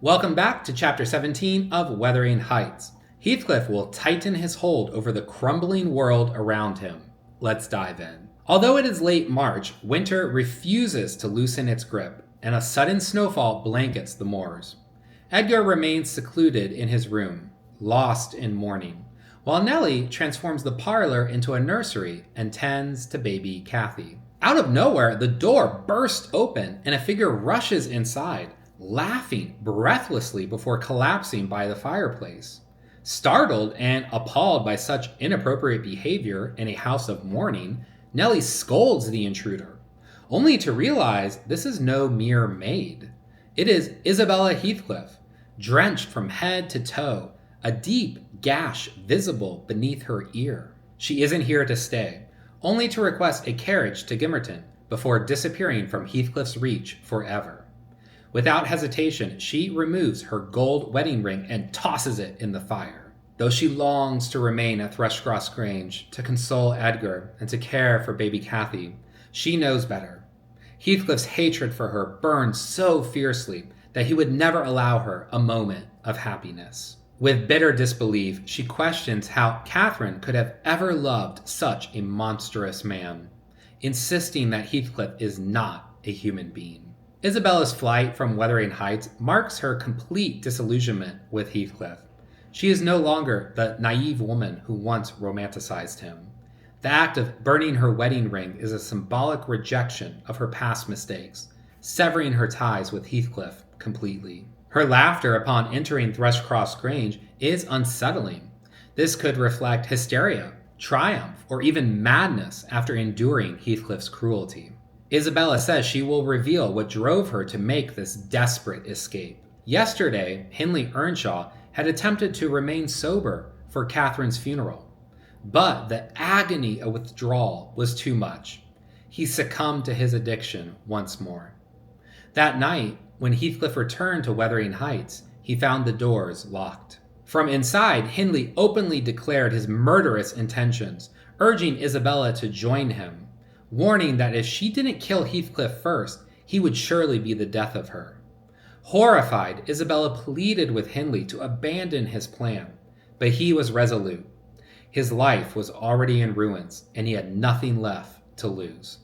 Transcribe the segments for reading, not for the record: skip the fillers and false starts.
Welcome back to Chapter 17 of Wuthering Heights. Heathcliff will tighten his hold over the crumbling world around him. Let's dive in. Although it is late March, winter refuses to loosen its grip, and a sudden snowfall blankets the moors. Edgar remains secluded in his room, lost in mourning, while Nellie transforms the parlor into a nursery and tends to baby Kathy. Out of nowhere, the door bursts open and a figure rushes inside, laughing breathlessly before collapsing by the fireplace. Startled and appalled by such inappropriate behavior in a house of mourning, Nellie scolds the intruder, only to realize this is no mere maid. It is Isabella Heathcliff, drenched from head to toe, a deep gash visible beneath her ear. She isn't here to stay, only to request a carriage to Gimmerton before disappearing from Heathcliff's reach forever. Without hesitation, she removes her gold wedding ring and tosses it in the fire. Though she longs to remain at Thrushcross Grange to console Edgar and to care for baby Kathy, she knows better. Heathcliff's hatred for her burns so fiercely that he would never allow her a moment of happiness. With bitter disbelief, she questions how Catherine could have ever loved such a monstrous man, insisting that Heathcliff is not a human being. Isabella's flight from Wuthering Heights marks her complete disillusionment with Heathcliff. She is no longer the naive woman who once romanticized him. The act of burning her wedding ring is a symbolic rejection of her past mistakes, severing her ties with Heathcliff completely. Her laughter upon entering Thrushcross Grange is unsettling. This could reflect hysteria, triumph, or even madness after enduring Heathcliff's cruelty. Isabella says she will reveal what drove her to make this desperate escape. Yesterday, Hindley Earnshaw had attempted to remain sober for Catherine's funeral, but the agony of withdrawal was too much. He succumbed to his addiction once more. That night, when Heathcliff returned to Wuthering Heights, he found the doors locked. From inside, Hindley openly declared his murderous intentions, urging Isabella to join him, warning that if she didn't kill Heathcliff first, he would surely be the death of her. Horrified, Isabella pleaded with Hindley to abandon his plan, but he was resolute. His life was already in ruins, and he had nothing left to lose.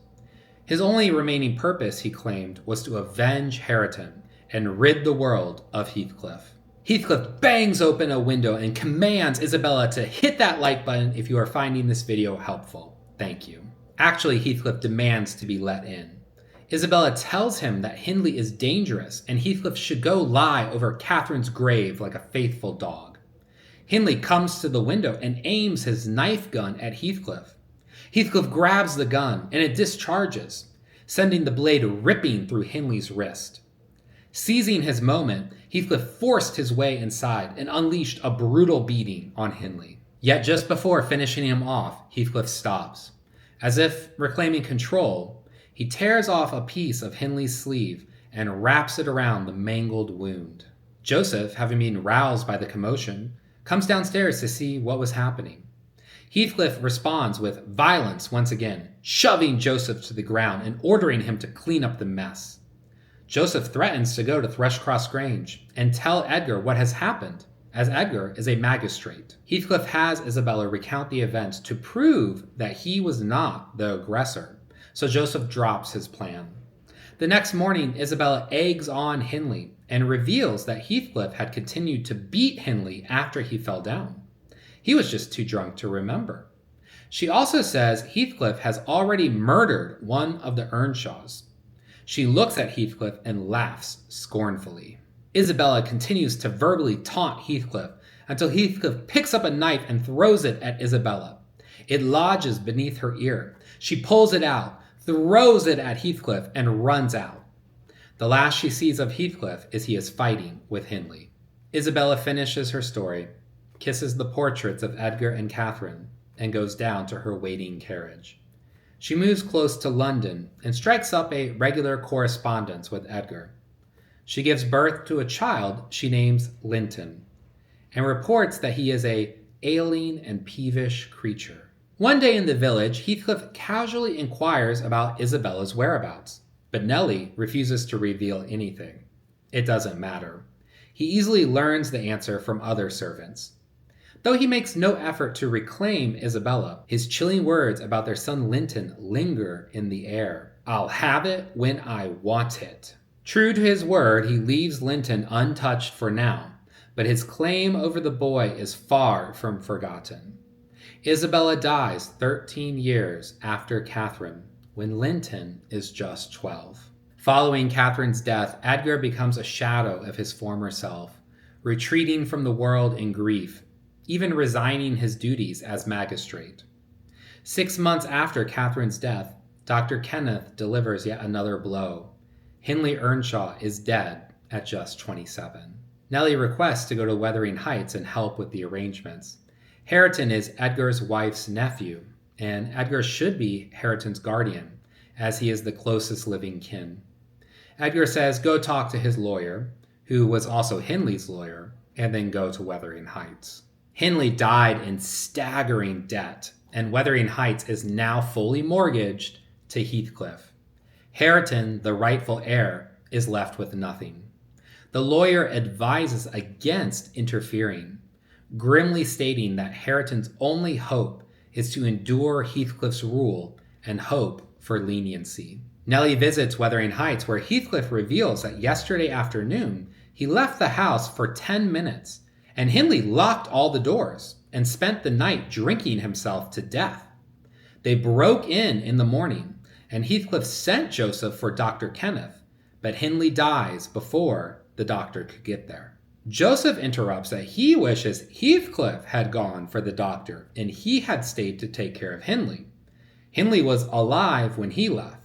His only remaining purpose, he claimed, was to avenge Hareton and rid the world of Heathcliff. Heathcliff bangs open a window and commands Isabella to hit that like button if you are finding this video helpful. Thank you. Actually, Heathcliff demands to be let in. Isabella tells him that Hindley is dangerous and Heathcliff should go lie over Catherine's grave like a faithful dog. Hindley comes to the window and aims his knife gun at Heathcliff. Heathcliff grabs the gun and it discharges, sending the blade ripping through Hindley's wrist. Seizing his moment, Heathcliff forced his way inside and unleashed a brutal beating on Hindley. Yet just before finishing him off, Heathcliff stops. As if reclaiming control, he tears off a piece of Hindley's sleeve and wraps it around the mangled wound. Joseph, having been roused by the commotion, comes downstairs to see what was happening. Heathcliff responds with violence once again, shoving Joseph to the ground and ordering him to clean up the mess. Joseph threatens to go to Thrushcross Grange and tell Edgar what has happened, as Edgar is a magistrate. Heathcliff has Isabella recount the events to prove that he was not the aggressor, so Joseph drops his plan. The next morning, Isabella eggs on Hindley and reveals that Heathcliff had continued to beat Hindley after he fell down. He was just too drunk to remember. She also says Heathcliff has already murdered one of the Earnshaws. She looks at Heathcliff and laughs scornfully. Isabella continues to verbally taunt Heathcliff until Heathcliff picks up a knife and throws it at Isabella. It lodges beneath her ear. She pulls it out, throws it at Heathcliff, and runs out. The last she sees of Heathcliff is he is fighting with Hindley. Isabella finishes her story, kisses the portraits of Edgar and Catherine, and goes down to her waiting carriage. She moves close to London and strikes up a regular correspondence with Edgar. She gives birth to a child she names Linton, and reports that he is a ailing and peevish creature. One day in the village, Heathcliff casually inquires about Isabella's whereabouts, but Nellie refuses to reveal anything. It doesn't matter. He easily learns the answer from other servants. Though he makes no effort to reclaim Isabella, his chilling words about their son Linton linger in the air. I'll have it when I want it. True to his word, he leaves Linton untouched for now, but his claim over the boy is far from forgotten. Isabella dies 13 years after Catherine, when Linton is just 12. Following Catherine's death, Edgar becomes a shadow of his former self, retreating from the world in grief, even resigning his duties as magistrate. 6 months after Catherine's death, Dr. Kenneth delivers yet another blow. Hindley Earnshaw is dead at just 27. Nellie requests to go to Wuthering Heights and help with the arrangements. Hareton is Edgar's wife's nephew, and Edgar should be Hareton's guardian, as he is the closest living kin. Edgar says go talk to his lawyer, who was also Hindley's lawyer, and then go to Wuthering Heights. Hindley died in staggering debt, and Wuthering Heights is now fully mortgaged to Heathcliff. Hareton, the rightful heir, is left with nothing. The lawyer advises against interfering, grimly stating that Hareton's only hope is to endure Heathcliff's rule and hope for leniency. Nellie visits Wuthering Heights, where Heathcliff reveals that yesterday afternoon he left the house for 10 minutes, and Hindley locked all the doors and spent the night drinking himself to death. They broke in the morning, and Heathcliff sent Joseph for Dr. Kenneth, but Hindley dies before the doctor could get there. Joseph interrupts that he wishes Heathcliff had gone for the doctor and he had stayed to take care of Hindley. Hindley was alive when he left.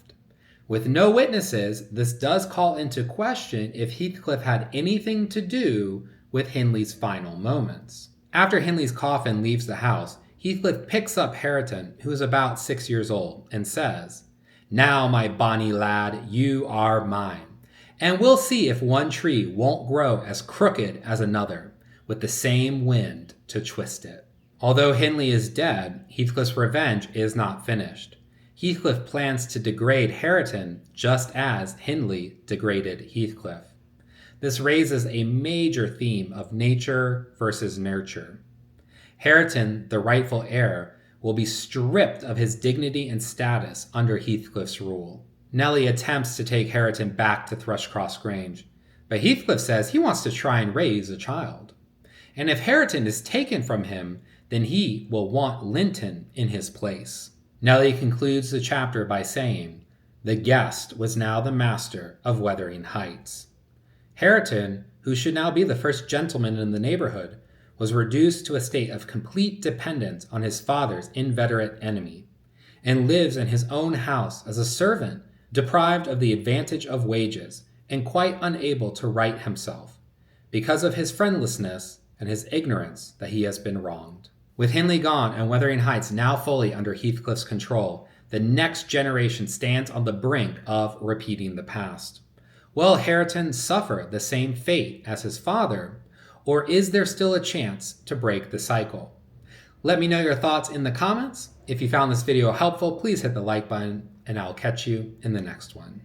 With no witnesses, this does call into question if Heathcliff had anything to do with Hindley's final moments. After Hindley's coffin leaves the house, Heathcliff picks up Hareton, who is about 6 years old, and says, "Now, my bonny lad, you are mine, and we'll see if one tree won't grow as crooked as another, with the same wind to twist it." Although Hindley is dead, Heathcliff's revenge is not finished. Heathcliff plans to degrade Hareton just as Hindley degraded Heathcliff. This raises a major theme of nature versus nurture. Hareton, the rightful heir, will be stripped of his dignity and status under Heathcliff's rule. Nellie attempts to take Hareton back to Thrushcross Grange, but Heathcliff says he wants to try and raise a child. And if Hareton is taken from him, then he will want Linton in his place. Nellie concludes the chapter by saying, "The guest was now the master of Wuthering Heights." Hareton, who should now be the first gentleman in the neighborhood, was reduced to a state of complete dependence on his father's inveterate enemy, and lives in his own house as a servant, deprived of the advantage of wages, and quite unable to right himself, because of his friendlessness and his ignorance that he has been wronged. With Hindley gone and Wuthering Heights now fully under Heathcliff's control, the next generation stands on the brink of repeating the past. Will Hareton suffer the same fate as his father, or is there still a chance to break the cycle? Let me know your thoughts in the comments. If you found this video helpful, please hit the like button, and I'll catch you in the next one.